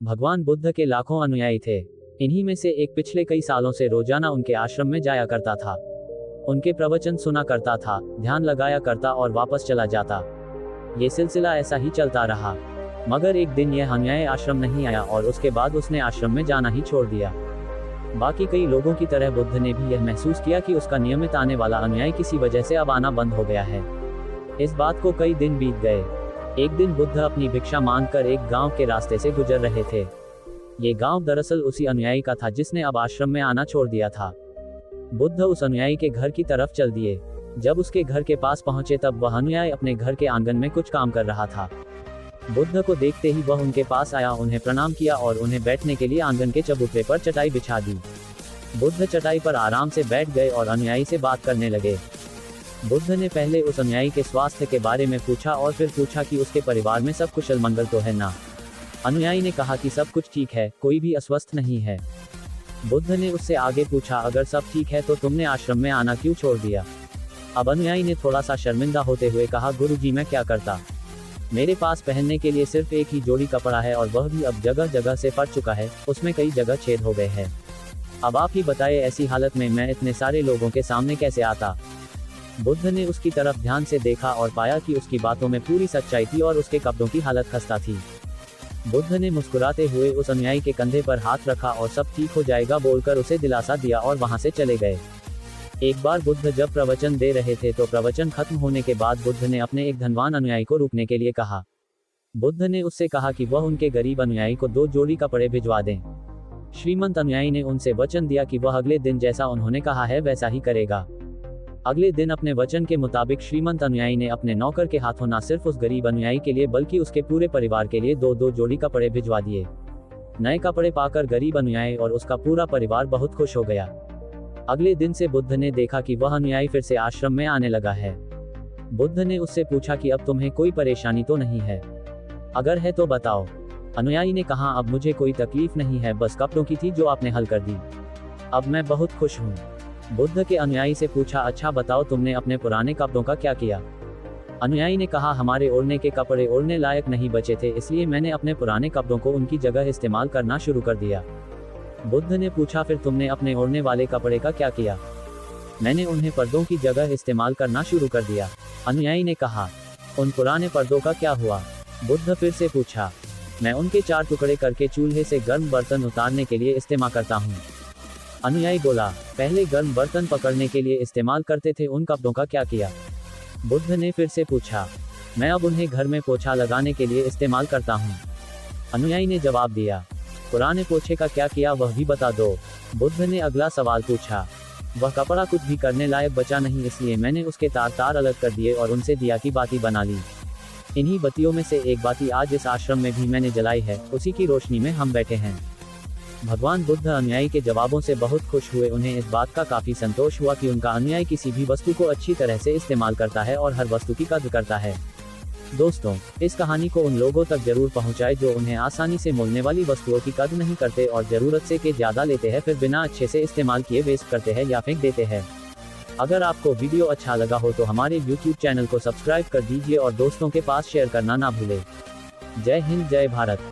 भगवान बुद्ध के लाखों अनुयायी थे। इन्हीं में से एक पिछले कई सालों से रोजाना उनके आश्रम में जाया करता था। उनके प्रवचन सुना करता था, ध्यान लगाया करता और वापस चला जाता। ये सिलसिला ऐसा ही चलता रहा। मगर एक दिन यह अनुयायी आश्रम नहीं आया और उसके बाद उसने आश्रम में जाना ही छोड़ दिया। बाकी कई लोगों की तरह बुद्ध ने भी यह महसूस किया कि उसका नियमित आने वाला अनुयायी किसी वजह से अब आना बंद हो गया है। इस बात को कई दिन बीत गए। एक दिन बुद्ध अपनी भिक्षा मांगकर एक गांव के रास्ते से गुजर रहे थे। ये गांव दरअसल उसी अनुयायी का था जिसने अब आश्रम में आना छोड़ दिया था। बुद्ध उस अनुयायी के घर की तरफ चल दिए। जब उसके घर के पास पहुंचे तब वह अनुयायी अपने घर के आंगन में कुछ काम कर रहा था। बुद्ध को देखते ही वह उनके पास आया, उन्हें प्रणाम किया और उन्हें बैठने के लिए आंगन के चबूतरे पर चटाई बिछा दी। बुद्ध चटाई पर आराम से बैठ गए और अनुयायी से बात करने लगे। बुद्ध ने पहले उस अनुयायी के स्वास्थ्य के बारे में पूछा और फिर पूछा कि उसके परिवार में सब कुशल मंगल तो है ना। अनुयायी ने कहा कि सब कुछ ठीक है, कोई भी अस्वस्थ नहीं है। बुद्ध ने उससे आगे पूछा, अगर सब ठीक है तो तुमने आश्रम में आना क्यों छोड़ दिया। अब अनुयायी ने थोड़ा सा शर्मिंदा होते हुए कहा, गुरुजी मैं क्या करता, मेरे पास पहनने के लिए सिर्फ एक ही जोड़ी कपड़ा है और वह भी अब जगह जगह से फट चुका है, उसमें कई जगह छेद हो गए हैं। अब आप ही बताइए, ऐसी हालत में मैं इतने सारे लोगों के सामने कैसे आता। बुद्ध ने उसकी तरफ ध्यान से देखा और पाया कि उसकी बातों में पूरी सच्चाई थी और उसके कपड़ों की हालत खस्ता थी। बुद्ध ने मुस्कुराते हुए उस अनुयायी के कंधे पर हाथ रखा और सब ठीक हो जाएगा बोलकर उसे दिलासा दिया और वहां से चले गए। एक बार बुद्ध जब प्रवचन दे रहे थे तो प्रवचन खत्म होने के बाद बुद्ध ने अपने एक धनवान अनुयायी को रुकने के लिए कहा। बुद्ध ने उससे कहा कि वह उनके गरीब अनुयायी को 2 जोड़ी कपड़े भिजवा दें। श्रीमंत अनुयायी ने उनसे वचन दिया कि वह अगले दिन जैसा उन्होंने कहा है वैसा ही करेगा। अगले दिन अपने वचन के मुताबिक श्रीमंत अनुयायी ने अपने नौकर के हाथों न सिर्फ उस गरीब अनुयायी के लिए बल्कि उसके पूरे परिवार के लिए 2-2 जोड़ी कपड़े भिजवा दिए। नए कपड़े पाकर गरीब अनुयायी और उसका पूरा परिवार बहुत खुश हो गया। अगले दिन से बुद्ध ने देखा कि वह अनुयायी फिर से आश्रम में आने लगा है। बुद्ध ने उससे पूछा कि अब तुम्हें कोई परेशानी तो नहीं है, अगर है तो बताओ। अनुयायी ने कहा, अब मुझे कोई तकलीफ नहीं है, बस कपड़ों की थी जो आपने हल कर दी, अब मैं बहुत खुश हूँ। बुद्ध के अनुयायी से पूछा, अच्छा बताओ तुमने अपने पुराने कपड़ों का क्या किया। अनुयायी ने कहा, हमारे ओढ़ने के कपड़े ओढ़ने लायक नहीं बचे थे, इसलिए मैंने अपने पुराने कपड़ों को उनकी जगह इस्तेमाल करना शुरू कर दिया। बुद्ध ने पूछा, फिर तुमने अपने ओढ़ने वाले कपड़े का क्या किया। मैंने उन्हें पर्दों की जगह इस्तेमाल करना शुरू कर दिया। अनुयायी ने कहा, उन पुराने पर्दों का क्या हुआ। बुद्ध फिर से पूछा, मैं उनके 4 टुकड़े करके चूल्हे से गर्म बर्तन उतारने के लिए इस्तेमाल करता हूँ। अनुयायी बोला, पहले गर्म बर्तन पकड़ने के लिए इस्तेमाल करते थे, उन कपड़ों का क्या किया। बुद्ध ने फिर से पूछा, मैं अब उन्हें घर में पोछा लगाने के लिए इस्तेमाल करता हूँ। अनुयायी ने जवाब दिया, पुराने पोछे का क्या किया वह भी बता दो। बुद्ध ने अगला सवाल पूछा, वह कपड़ा कुछ भी करने लायक बचा नहीं, इसलिए मैंने उसके तार अलग कर दिए और उनसे दिया की बाती बना ली। इन्हीं बत्तियों में से एक बाती आज इस आश्रम में भी मैंने जलाई है, उसी की रोशनी में हम बैठे हैं। भगवान बुद्ध अनुयायी के जवाबों से बहुत खुश हुए। उन्हें इस बात का काफी संतोष हुआ कि उनका अनुयायी किसी भी वस्तु को अच्छी तरह से इस्तेमाल करता है और हर वस्तु की कद्र करता है। दोस्तों, इस कहानी को उन लोगों तक जरूर पहुंचाएं जो उन्हें आसानी से मिलने वाली वस्तुओं की कद्र नहीं करते और जरूरत से के ज्यादा लेते हैं, फिर बिना अच्छे से इस्तेमाल किए वेस्ट करते हैं या फेंक देते हैं। अगर आपको वीडियो अच्छा लगा हो तो हमारे YouTube चैनल को सब्सक्राइब कर दीजिए और दोस्तों के पास शेयर करना ना भूलें। जय हिंद, जय भारत।